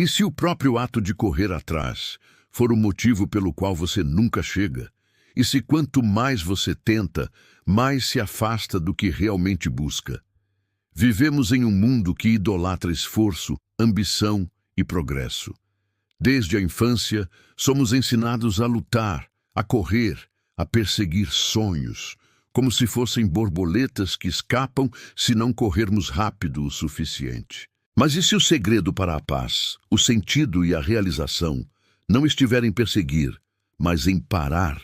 E se o próprio ato de correr atrás for o motivo pelo qual você nunca chega? E se quanto mais você tenta, mais se afasta do que realmente busca? Vivemos em um mundo que idolatra esforço, ambição e progresso. Desde a infância, somos ensinados a lutar, a correr, a perseguir sonhos, como se fossem borboletas que escapam se não corrermos rápido o suficiente. Mas e se o segredo para a paz, o sentido e a realização não estiverem em perseguir, mas em parar?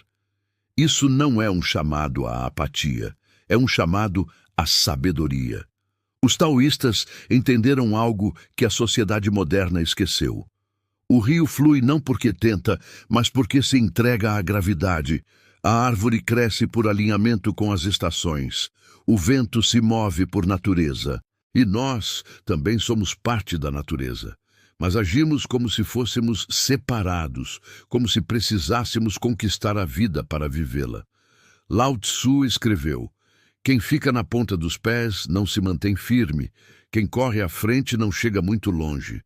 Isso não é um chamado à apatia, é um chamado à sabedoria. Os taoístas entenderam algo que a sociedade moderna esqueceu. O rio flui não porque tenta, mas porque se entrega à gravidade. A árvore cresce por alinhamento com as estações. O vento se move por natureza. E nós também somos parte da natureza. Mas agimos como se fôssemos separados, como se precisássemos conquistar a vida para vivê-la. Lao Tzu escreveu: quem fica na ponta dos pés não se mantém firme, quem corre à frente não chega muito longe.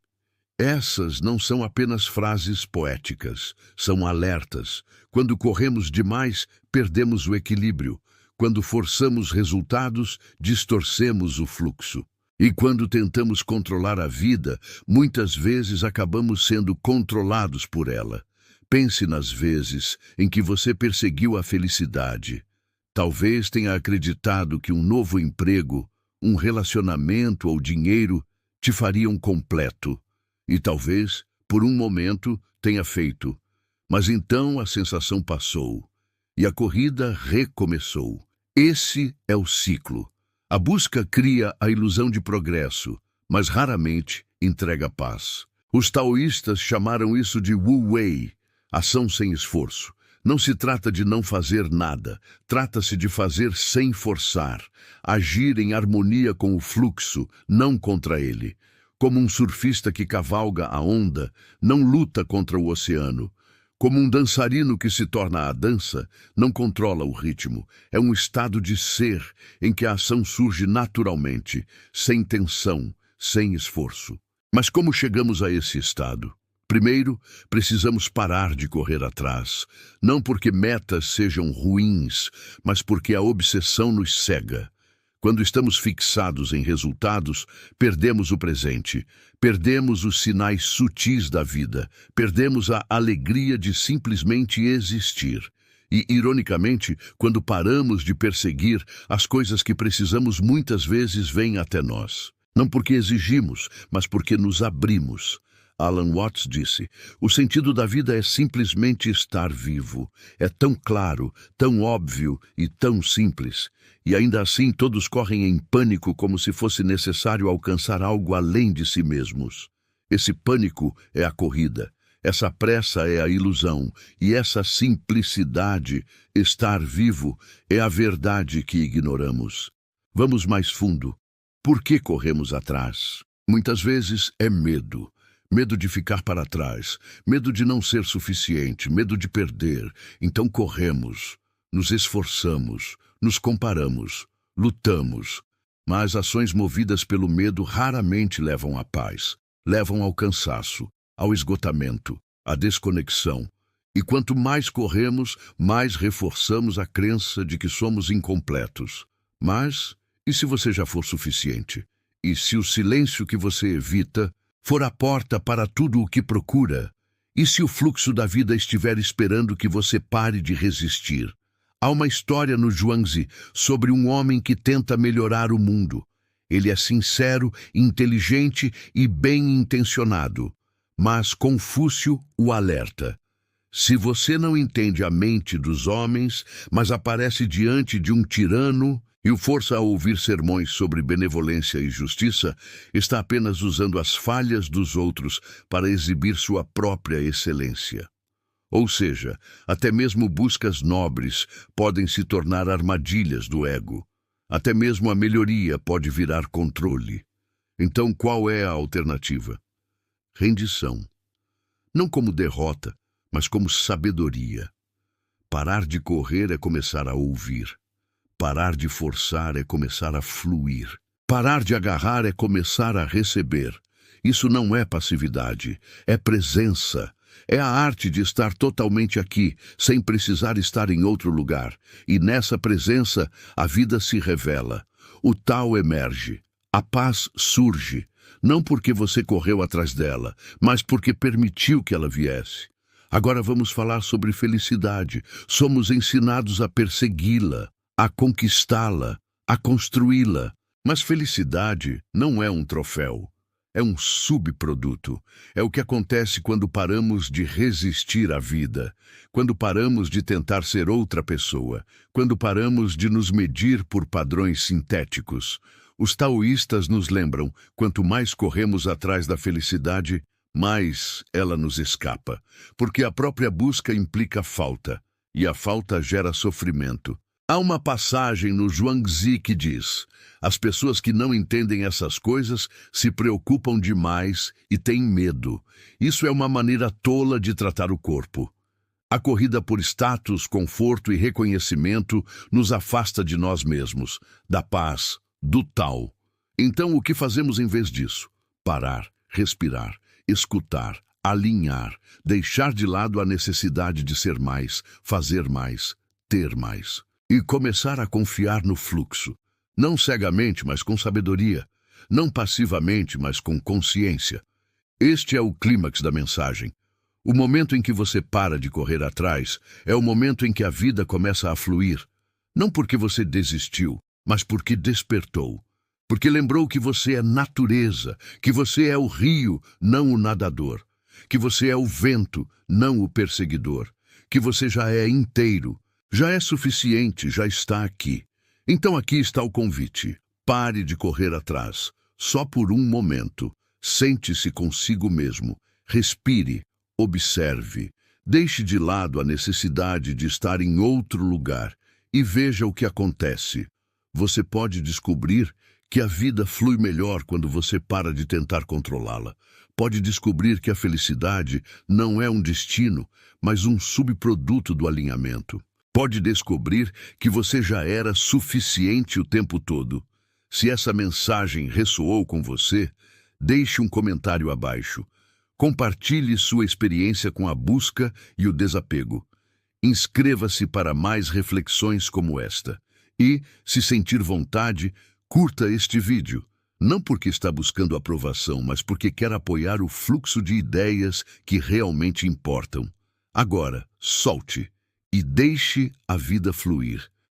Essas não são apenas frases poéticas, são alertas. Quando corremos demais, perdemos o equilíbrio. Quando forçamos resultados, distorcemos o fluxo. E quando tentamos controlar a vida, muitas vezes acabamos sendo controlados por ela. Pense nas vezes em que você perseguiu a felicidade. Talvez tenha acreditado que um novo emprego, um relacionamento ou dinheiro te fariam completo. E talvez, por um momento, tenha feito. Mas então a sensação passou e a corrida recomeçou. Esse é o ciclo. A busca cria a ilusão de progresso, mas raramente entrega paz. Os taoístas chamaram isso de Wu Wei, ação sem esforço. Não se trata de não fazer nada, trata-se de fazer sem forçar, agir em harmonia com o fluxo, não contra ele. Como um surfista que cavalga a onda, não luta contra o oceano. Como um dançarino que se torna a dança, não controla o ritmo. É um estado de ser em que a ação surge naturalmente, sem tensão, sem esforço. Mas como chegamos a esse estado? Primeiro, precisamos parar de correr atrás, não porque metas sejam ruins, mas porque a obsessão nos cega. Quando estamos fixados em resultados, perdemos o presente, perdemos os sinais sutis da vida, perdemos a alegria de simplesmente existir. E, ironicamente, quando paramos de perseguir, as coisas que precisamos muitas vezes vêm até nós. Não porque exigimos, mas porque nos abrimos. Alan Watts disse: o sentido da vida é simplesmente estar vivo. É tão claro, tão óbvio e tão simples. E ainda assim todos correm em pânico como se fosse necessário alcançar algo além de si mesmos. Esse pânico é a corrida. Essa pressa é a ilusão. E essa simplicidade, estar vivo, é a verdade que ignoramos. Vamos mais fundo. Por que corremos atrás? Muitas vezes é medo. Medo de ficar para trás, medo de não ser suficiente, medo de perder. Então corremos, nos esforçamos, nos comparamos, lutamos. Mas ações movidas pelo medo raramente levam à paz, levam ao cansaço, ao esgotamento, à desconexão. E quanto mais corremos, mais reforçamos a crença de que somos incompletos. Mas, e se você já for suficiente? E se o silêncio que você evita for a porta para tudo o que procura? E se o fluxo da vida estiver esperando que você pare de resistir? Há uma história no Zhuangzi sobre um homem que tenta melhorar o mundo. Ele é sincero, inteligente e bem-intencionado. Mas Confúcio o alerta: se você não entende a mente dos homens, mas aparece diante de um tirano e o força a ouvir sermões sobre benevolência e justiça, está apenas usando as falhas dos outros para exibir sua própria excelência. Ou seja, até mesmo buscas nobres podem se tornar armadilhas do ego. Até mesmo a melhoria pode virar controle. Então, qual é a alternativa? Rendição. Não como derrota, mas como sabedoria. Parar de correr é começar a ouvir. Parar de forçar é começar a fluir. Parar de agarrar é começar a receber. Isso não é passividade, é presença. É a arte de estar totalmente aqui, sem precisar estar em outro lugar. E nessa presença, a vida se revela. O tal emerge. A paz surge. Não porque você correu atrás dela, mas porque permitiu que ela viesse. Agora vamos falar sobre felicidade. Somos ensinados a persegui-la, a conquistá-la, a construí-la. Mas felicidade não é um troféu. É um subproduto. É o que acontece quando paramos de resistir à vida, quando paramos de tentar ser outra pessoa, quando paramos de nos medir por padrões sintéticos. Os taoístas nos lembram, quanto mais corremos atrás da felicidade, mais ela nos escapa, porque a própria busca implica falta, e a falta gera sofrimento. Há uma passagem no Zhuangzi que diz: as pessoas que não entendem essas coisas se preocupam demais e têm medo. Isso é uma maneira tola de tratar o corpo. A corrida por status, conforto e reconhecimento nos afasta de nós mesmos, da paz, do tal. Então o que fazemos em vez disso? Parar, respirar, escutar, alinhar, deixar de lado a necessidade de ser mais, fazer mais, ter mais. E começar a confiar no fluxo, não cegamente, mas com sabedoria, não passivamente, mas com consciência. Este é o clímax da mensagem. O momento em que você para de correr atrás é o momento em que a vida começa a fluir, não porque você desistiu, mas porque despertou, porque lembrou que você é natureza, que você é o rio, não o nadador, que você é o vento, não o perseguidor, que você já é inteiro. Já é suficiente, já está aqui. Então aqui está o convite. Pare de correr atrás. Só por um momento. Sente-se consigo mesmo. Respire. Observe. Deixe de lado a necessidade de estar em outro lugar e veja o que acontece. Você pode descobrir que a vida flui melhor quando você para de tentar controlá-la. Pode descobrir que a felicidade não é um destino, mas um subproduto do alinhamento. Pode descobrir que você já era suficiente o tempo todo. Se essa mensagem ressoou com você, deixe um comentário abaixo. Compartilhe sua experiência com a busca e o desapego. Inscreva-se para mais reflexões como esta. E, se sentir vontade, curta este vídeo. Não porque está buscando aprovação, mas porque quer apoiar o fluxo de ideias que realmente importam. Agora, solte. E deixe a vida fluir.